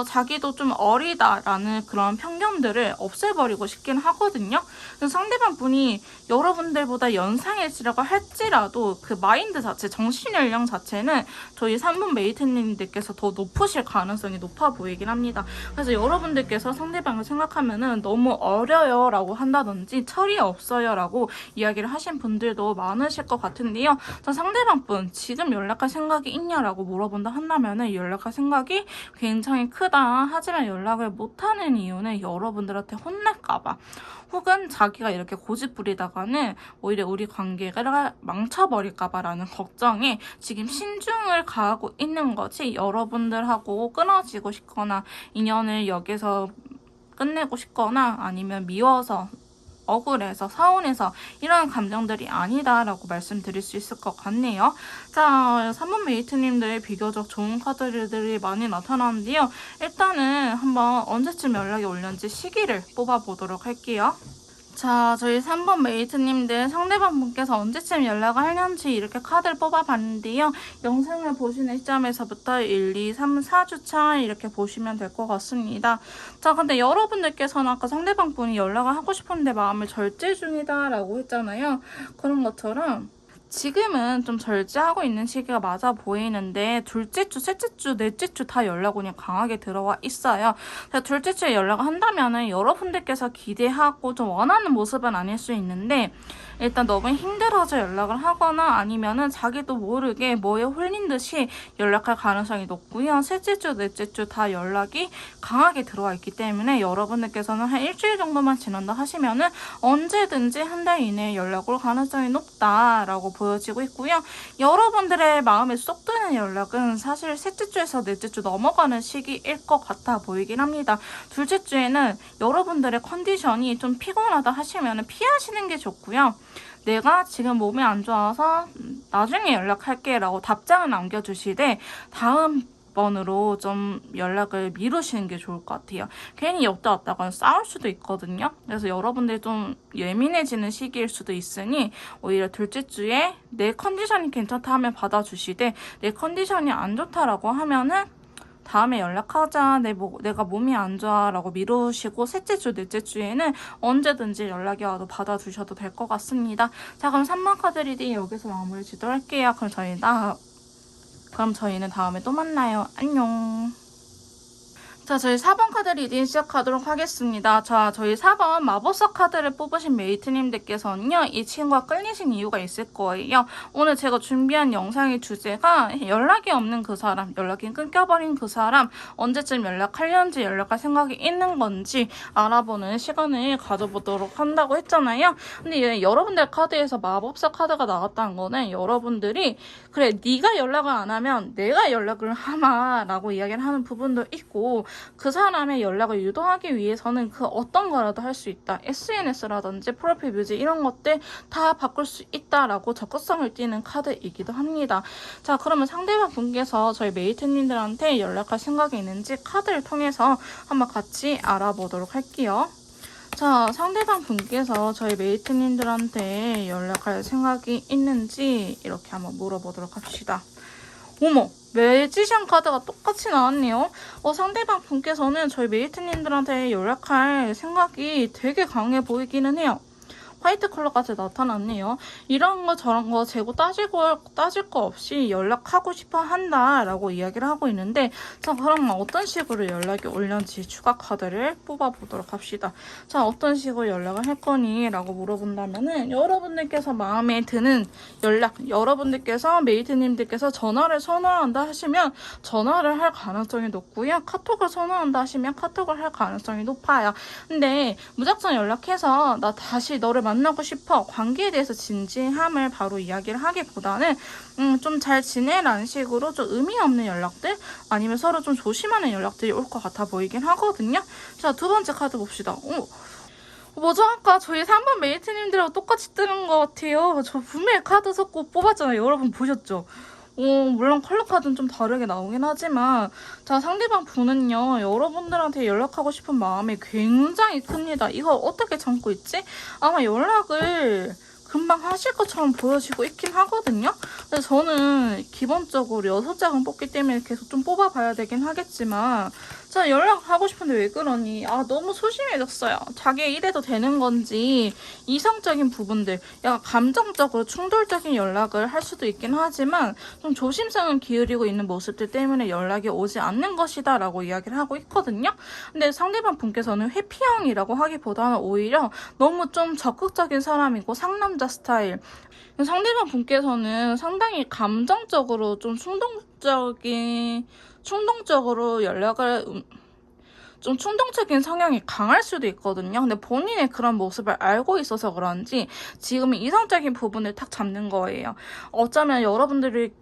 자기도 좀 어리다라는 그런 편견들을 없애버리고 싶긴 하거든요. 그래서 상대방 분이 여러분들보다 연상일지라고 할지라도 그 마인드 자체, 정신연령 자체는 저희 3번 메이트님들께서 더 높으실 가능성이 높아 보이긴 합니다. 그래서 여러분들께서 상대방을 생각하면은 너무 어려요 라고 한다든지 철이 없어요 라고 이야기를 하신 분들도 많으실 것 같은데요. 자, 상대방 분 지금 연락할 생각이 있냐라고 물어본다 한다면은 연락할 생각이 굉장히 크다. 하지만 연락을 못하는 이유는 여러분들한테 혼날까봐 혹은 자기가 이렇게 고집 부리다가는 오히려 우리 관계가 망쳐버릴까봐라는 걱정에 지금 신중을 가하고 있는 거지 여러분들하고 끊어지고 싶거나 인연을 여기서 끝내고 싶거나 아니면 미워서 억울해서 서운해서 이런 감정들이 아니다라고 말씀드릴 수 있을 것 같네요. 자, 3번 메이트님들 비교적 좋은 카드들이 많이 나타나는데요. 일단은 한번 언제쯤 연락이 올는지 시기를 뽑아보도록 할게요. 자, 저희 3번 메이트님들 상대방 분께서 언제쯤 연락을 하려는지 이렇게 카드를 뽑아봤는데요. 영상을 보시는 시점에서부터 1, 2, 3, 4주차 이렇게 보시면 될 것 같습니다. 자, 근데 여러분들께서는 아까 상대방 분이 연락을 하고 싶은데 마음을 절제 중이다 라고 했잖아요. 그런 것처럼 지금은 좀 절제하고 있는 시기가 맞아 보이는데 둘째 주, 셋째 주, 넷째 주 다 연락 오니 강하게 들어와 있어요. 둘째 주에 연락을 한다면은 여러분들께서 기대하고 좀 원하는 모습은 아닐 수 있는데 일단 너무 힘들어서 연락을 하거나 아니면은 자기도 모르게 뭐에 홀린 듯이 연락할 가능성이 높고요. 셋째 주, 넷째 주 다 연락이 강하게 들어와 있기 때문에 여러분들께서는 한 일주일 정도만 지난다 하시면은 언제든지 한 달 이내에 연락 올 가능성이 높다라고 보여지고 있고요. 여러분들의 마음에 쏙 드는 연락은 사실 셋째 주에서 넷째 주 넘어가는 시기일 것 같아 보이긴 합니다. 둘째 주에는 여러분들의 컨디션이 좀 피곤하다 하시면 피하시는 게 좋고요. 내가 지금 몸이 안 좋아서 나중에 연락할게 라고 답장을 남겨주시되 다음 번으로 좀 연락을 미루시는 게 좋을 것 같아요. 괜히 였다 갔다가 싸울 수도 있거든요. 그래서 여러분들이 좀 예민해지는 시기일 수도 있으니 오히려 둘째 주에 내 컨디션이 괜찮다 하면 받아주시되 내 컨디션이 안 좋다라고 하면은 다음에 연락하자. 내가 몸이 안 좋아 라고 미루시고 셋째 주, 넷째 주에는 언제든지 연락이 와도 받아주셔도 될 것 같습니다. 자, 그럼 3번 카드 리딩 여기서 마무리 지도록 할게요. 그럼 저희는 다음에 또 만나요. 안녕. 자, 저희 4번 카드 리딩 시작하도록 하겠습니다. 자, 저희 4번 마법사 카드를 뽑으신 메이트님들께서는요, 이 친구가 끌리신 이유가 있을 거예요. 오늘 제가 준비한 영상의 주제가 연락이 없는 그 사람, 연락이 끊겨버린 그 사람, 언제쯤 연락하려는지 연락할 생각이 있는 건지 알아보는 시간을 가져보도록 한다고 했잖아요. 근데 여러분들 카드에서 마법사 카드가 나왔다는 거는 여러분들이 그래, 네가 연락을 안 하면 내가 연락을 하마 라고 이야기를 하는 부분도 있고 그 사람의 연락을 유도하기 위해서는 그 어떤 거라도 할 수 있다. SNS라든지 프로필 뮤직 이런 것들 다 바꿀 수 있다라고 적극성을 띠는 카드이기도 합니다. 자, 그러면 상대방 분께서 저희 메이트님들한테 연락할 생각이 있는지 카드를 통해서 한번 같이 알아보도록 할게요. 자, 상대방 분께서 저희 메이트님들한테 연락할 생각이 있는지 이렇게 한번 물어보도록 합시다. 어머! 매지션 카드가 똑같이 나왔네요. 상대방 분께서는 저희 메이트님들한테 연락할 생각이 되게 강해 보이기는 해요. 화이트 컬러까지 나타났네요. 이런 거 저런 거 재고 따질 거 없이 연락하고 싶어 한다라고 이야기를 하고 있는데, 자, 그럼 어떤 식으로 연락이 올는지 추가 카드를 뽑아보도록 합시다. 자, 어떤 식으로 연락을 할 거니? 라고 물어본다면은 여러분들께서 마음에 드는 연락, 여러분들께서 메이트님들께서 전화를 선호한다 하시면 전화를 할 가능성이 높고요. 카톡을 선호한다 하시면 카톡을 할 가능성이 높아요. 근데 무작정 연락해서 나 다시 너를 만나고 싶어, 관계에 대해서 진지함을 바로 이야기를 하기보다는 좀 잘 지내라는 식으로 좀 의미 없는 연락들, 아니면 서로 좀 조심하는 연락들이 올 것 같아 보이긴 하거든요. 자, 두 번째 카드 봅시다. 뭐죠? 아까 저희 3번 메이트님들하고 똑같이 뜨는 것 같아요. 저 분명히 카드 섞고 뽑았잖아요. 여러분 보셨죠? 물론 컬러 카드는 좀 다르게 나오긴 하지만, 자, 상대방 분은요, 여러분들한테 연락하고 싶은 마음이 굉장히 큽니다. 이거 어떻게 참고 있지? 아마 연락을 금방 하실 것처럼 보여지고 있긴 하거든요. 근데 저는 기본적으로 6장은 뽑기 때문에 계속 좀 뽑아봐야 되긴 하겠지만, 자, 연락하고 싶은데 왜 그러니? 너무 소심해졌어요. 자기 이래도 되는 건지, 이성적인 부분들, 약간 감정적으로 충돌적인 연락을 할 수도 있긴 하지만, 좀 조심성을 기울이고 있는 모습들 때문에 연락이 오지 않는 것이다 라고 이야기를 하고 있거든요. 근데 상대방 분께서는 회피형이라고 하기보다는 오히려 너무 좀 적극적인 사람이고 상남자 스타일. 상대방 분께서는 상당히 감정적으로 좀 충동적으로 연락을 좀 충동적인 성향이 강할 수도 있거든요. 근데 본인의 그런 모습을 알고 있어서 그런지 지금 이성적인 부분을 탁 잡는 거예요. 어쩌면 여러분들이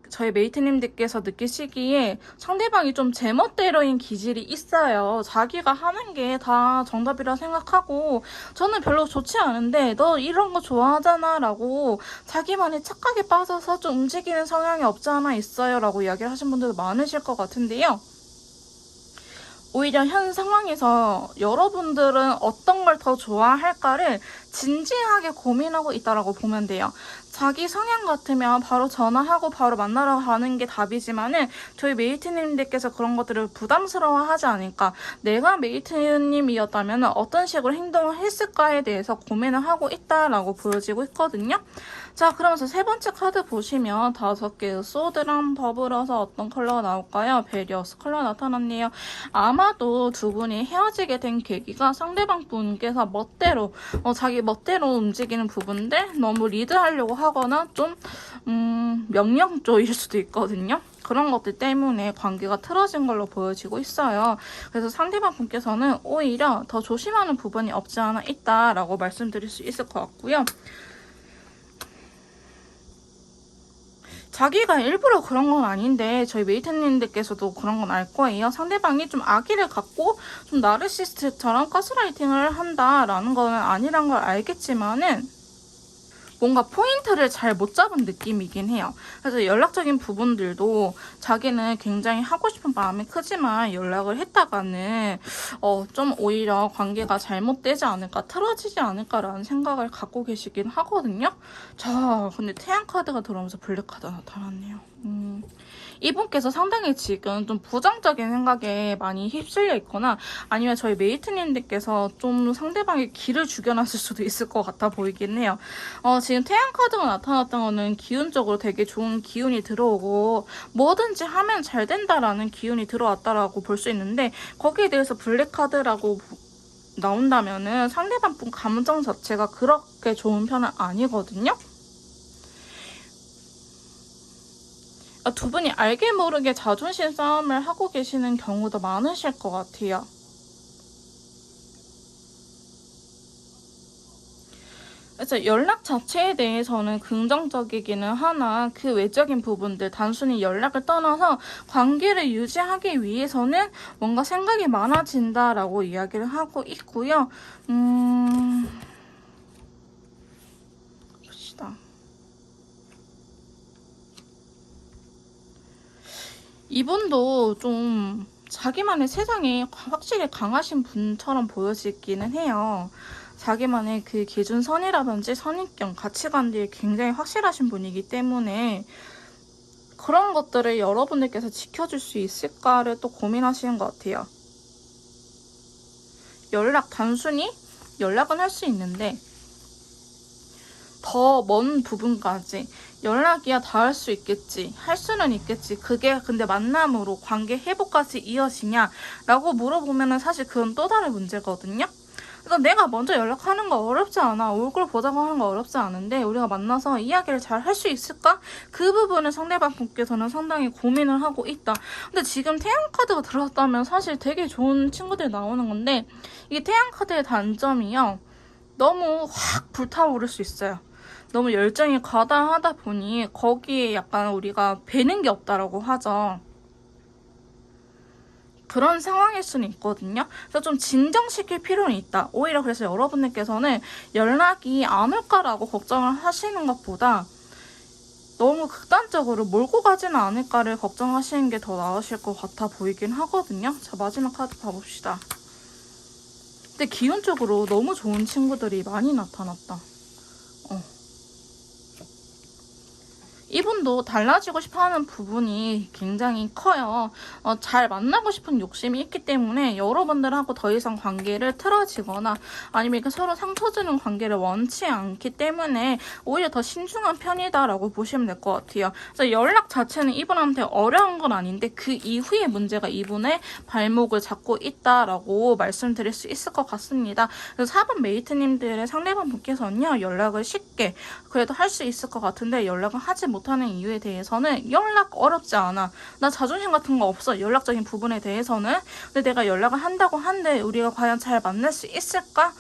저희 메이트님들께서 느끼시기에 상대방이 좀 제멋대로인 기질이 있어요. 자기가 하는 게 다 정답이라 생각하고, 저는 별로 좋지 않은데 너 이런 거 좋아하잖아 라고 자기만의 착각에 빠져서 좀 움직이는 성향이 없지 않아 있어요 라고 이야기를 하신 분들도 많으실 것 같은데요. 오히려 현 상황에서 여러분들은 어떤 걸 더 좋아할까를 진지하게 고민하고 있다라고 보면 돼요. 자기 성향 같으면 바로 전화하고 바로 만나러 가는 게 답이지만은 저희 메이트님들께서 그런 것들을 부담스러워하지 않을까, 내가 메이트님이었다면 어떤 식으로 행동을 했을까에 대해서 고민을 하고 있다라고 보여지고 있거든요. 자, 그러면서 세 번째 카드 보시면 5개의 소드랑 더불어서 어떤 컬러가 나올까요? 베리어스 컬러 나타났네요. 아마도 두 분이 헤어지게 된 계기가 상대방 분께서 자기 멋대로 움직이는 부분들 너무 리드하려고 하거나 좀 명령조일 수도 있거든요. 그런 것들 때문에 관계가 틀어진 걸로 보여지고 있어요. 그래서 상대방 분께서는 오히려 더 조심하는 부분이 없지 않아 있다라고 말씀드릴 수 있을 것 같고요. 자기가 일부러 그런 건 아닌데 저희 메이트님들께서도 그런 건 알 거예요. 상대방이 좀 악의를 갖고 좀 나르시스트처럼 가스라이팅을 한다라는 거는 아니란 걸 알겠지만은 뭔가 포인트를 잘 못 잡은 느낌이긴 해요. 그래서 연락적인 부분들도 자기는 굉장히 하고 싶은 마음이 크지만 연락을 했다가는 좀 오히려 관계가 잘못되지 않을까, 틀어지지 않을까라는 생각을 갖고 계시긴 하거든요. 자, 근데 태양 카드가 들어오면서 블랙 카드가 나타났네요. 이분께서 상당히 지금 좀 부정적인 생각에 많이 휩쓸려 있거나, 아니면 저희 메이트님들께서 좀 상대방의 기를 죽여놨을 수도 있을 것 같아 보이긴 해요. 지금 태양 카드가 나타났던 거는 기운적으로 되게 좋은 기운이 들어오고 뭐든지 하면 잘 된다라는 기운이 들어왔다라고 볼 수 있는데, 거기에 대해서 블랙 카드라고 나온다면은 상대방 분 감정 자체가 그렇게 좋은 편은 아니거든요. 두 분이 알게 모르게 자존심 싸움을 하고 계시는 경우도 많으실 것 같아요. 그래서 연락 자체에 대해서는 긍정적이기는 하나, 그 외적인 부분들, 단순히 연락을 떠나서 관계를 유지하기 위해서는 뭔가 생각이 많아진다라고 이야기를 하고 있고요. 봅시다. 이분도 좀 자기만의 세상이 확실히 강하신 분처럼 보여지기는 해요. 자기만의 그 기준선이라든지 선입견, 가치관들이 굉장히 확실하신 분이기 때문에 그런 것들을 여러분들께서 지켜줄 수 있을까를 또 고민하시는 것 같아요. 단순히 연락은 할 수 있는데 더 먼 부분까지 연락이야 닿을 수 있겠지, 할 수는 있겠지, 그게 근데 만남으로 관계 회복까지 이어지냐라고 물어보면은 사실 그건 또 다른 문제거든요. 그래서 내가 먼저 연락하는 거 어렵지 않아. 얼굴 보자고 하는 거 어렵지 않은데 우리가 만나서 이야기를 잘 할 수 있을까? 그 부분을 상대방 분께서는 상당히 고민을 하고 있다. 근데 지금 태양카드가 들어왔다면 사실 되게 좋은 친구들이 나오는 건데 이게 태양카드의 단점이요. 너무 확 불타오를 수 있어요. 너무 열정이 과다하다 보니 거기에 약간 우리가 배는 게 없다라고 하죠. 그런 상황일 수는 있거든요. 그래서 좀 진정시킬 필요는 있다. 오히려 그래서 여러분들께서는 연락이 안 올까라고 걱정을 하시는 것보다 너무 극단적으로 몰고 가지는 않을까를 걱정하시는 게 더 나으실 것 같아 보이긴 하거든요. 자, 마지막 카드 봐봅시다. 근데 기운적으로 너무 좋은 친구들이 많이 나타났다. 이분도 달라지고 싶어하는 부분이 굉장히 커요. 잘 만나고 싶은 욕심이 있기 때문에 여러분들하고 더 이상 관계를 틀어지거나 아니면 이렇게 서로 상처 주는 관계를 원치 않기 때문에 오히려 더 신중한 편이다라고 보시면 될 것 같아요. 그래서 연락 자체는 이분한테 어려운 건 아닌데 그 이후의 문제가 이분의 발목을 잡고 있다라고 말씀드릴 수 있을 것 같습니다. 그래서 4번 메이트님들의 상대방 분께서는요, 연락을 쉽게 그래도 할 수 있을 것 같은데 연락을 하지 못하는 이유에 대해서는 연락 어렵지 않아. 나 자존심 같은 거 없어. 연락적인 부분에 대해서는. 근데 내가 연락을 한다고 한데 우리가 과연 잘 만날 수 있을까?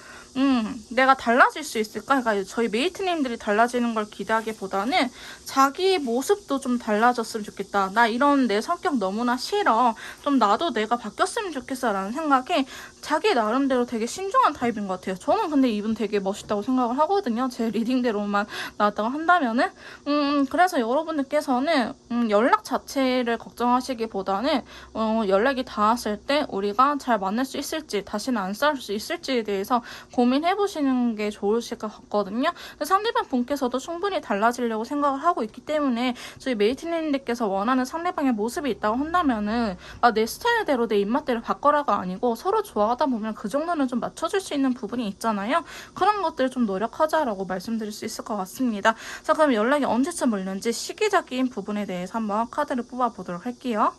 내가 달라질 수 있을까? 그러니까 저희 메이트님들이 달라지는 걸 기대하기보다는 자기 모습도 좀 달라졌으면 좋겠다. 나 이런 내 성격 너무나 싫어. 좀 나도 내가 바뀌었으면 좋겠어 라는 생각에 자기 나름대로 되게 신중한 타입인 것 같아요. 저는 근데 이분 되게 멋있다고 생각을 하거든요. 제 리딩대로만 나왔다고 한다면은. 그래서 여러분들께서는 연락 자체를 걱정하시기보다는 연락이 닿았을 때 우리가 잘 만날 수 있을지, 다시는 안 싸울 수 있을지에 대해서 고민해보시는 게 좋으실 것 같거든요. 상대방 분께서도 충분히 달라지려고 생각을 하고 있기 때문에 저희 메이트님들께서 원하는 상대방의 모습이 있다고 한다면은 내 스타일대로 내 입맛대로 바꿔라가 아니고 서로 좋아하다 보면 그 정도는 좀 맞춰줄 수 있는 부분이 있잖아요. 그런 것들을 좀 노력하자라고 말씀드릴 수 있을 것 같습니다. 자, 그럼 연락이 언제쯤 올는지 시기적인 부분에 대해서 한번 카드를 뽑아보도록 할게요.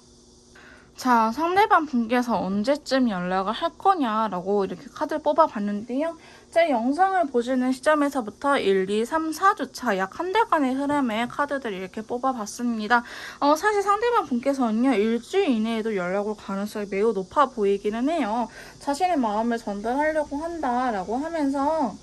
자, 상대방 분께서 언제쯤 연락을 할 거냐라고 이렇게 카드를 뽑아봤는데요. 제 영상을 보시는 시점에서부터 1, 2, 3, 4주차 약 한 달간의 흐름의 카드들을 이렇게 뽑아봤습니다. 사실 상대방 분께서는요, 일주일 이내에도 연락 올 가능성이 매우 높아 보이기는 해요. 자신의 마음을 전달하려고 한다라고 하면서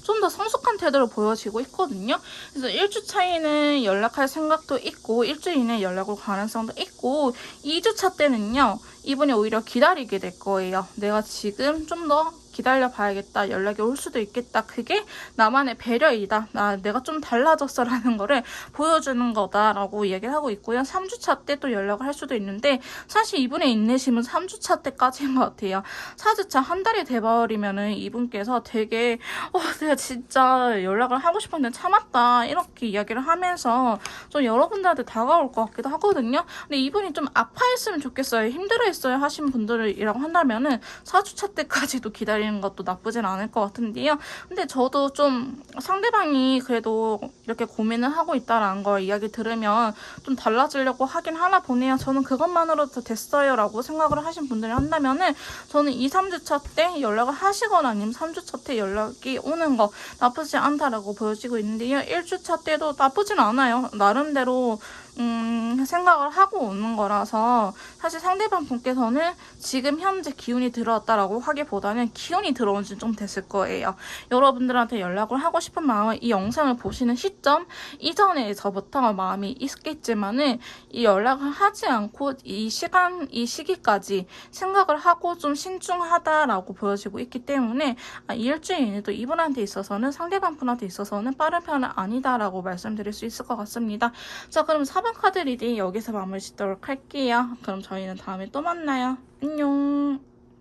좀 더 성숙한 태도를 보여지고 있거든요. 그래서 1주 차이는 연락할 생각도 있고 일주일 이내에 연락 올 가능성도 있고 2주차 때는요. 이분이 오히려 기다리게 될 거예요. 내가 지금 좀 더 기다려 봐야겠다. 연락이 올 수도 있겠다. 그게 나만의 배려이다. 내가 좀 달라졌어라는 거를 보여주는 거다라고 이야기를 하고 있고요. 3주차 때 또 연락을 할 수도 있는데 사실 이분의 인내심은 3주차 때까지인 것 같아요. 4주차 한 달이 돼버리면은 이분께서 되게 내가 진짜 연락을 하고 싶었는데 참았다. 이렇게 이야기를 하면서 좀 여러분들한테 다가올 것 같기도 하거든요. 근데 이분이 좀 아파했으면 좋겠어요. 힘들어했어요 하신 분들이라고 한다면은 4주차 때까지도 기다리는 것도 나쁘진 않을 것 같은데요. 근데 저도 좀 상대방이 그래도 이렇게 고민을 하고 있다라는 걸 이야기 들으면 좀 달라지려고 하긴 하나 보네요. 저는 그것만으로도 됐어요 라고 생각을 하신 분들이 한다면은 저는 2, 3주차 때 연락을 하시거나 아니면 3주차 때 연락이 오는 거 나쁘지 않다라고 보여지고 있는데요. 1주차 때도 나쁘진 않아요. 나름대로 생각을 하고 오는 거라서 사실 상대방 분께서는 지금 현재 기운이 들어왔다라고 하기보다는 기운이 들어온 지 좀 됐을 거예요. 여러분들한테 연락을 하고 싶은 마음은 이 영상을 보시는 시점 이전에서부터 마음이 있겠지만은 이 연락을 하지 않고 이 시기까지 생각을 하고 좀 신중하다라고 보여지고 있기 때문에 이 일주일 이내도 이분한테 있어서는 상대방 분한테 있어서는 빠른 편은 아니다라고 말씀드릴 수 있을 것 같습니다. 자, 그럼 4번 8번 카드 리딩 여기서 마무리 짓도록 할게요. 그럼 저희는 다음에 또 만나요. 안녕.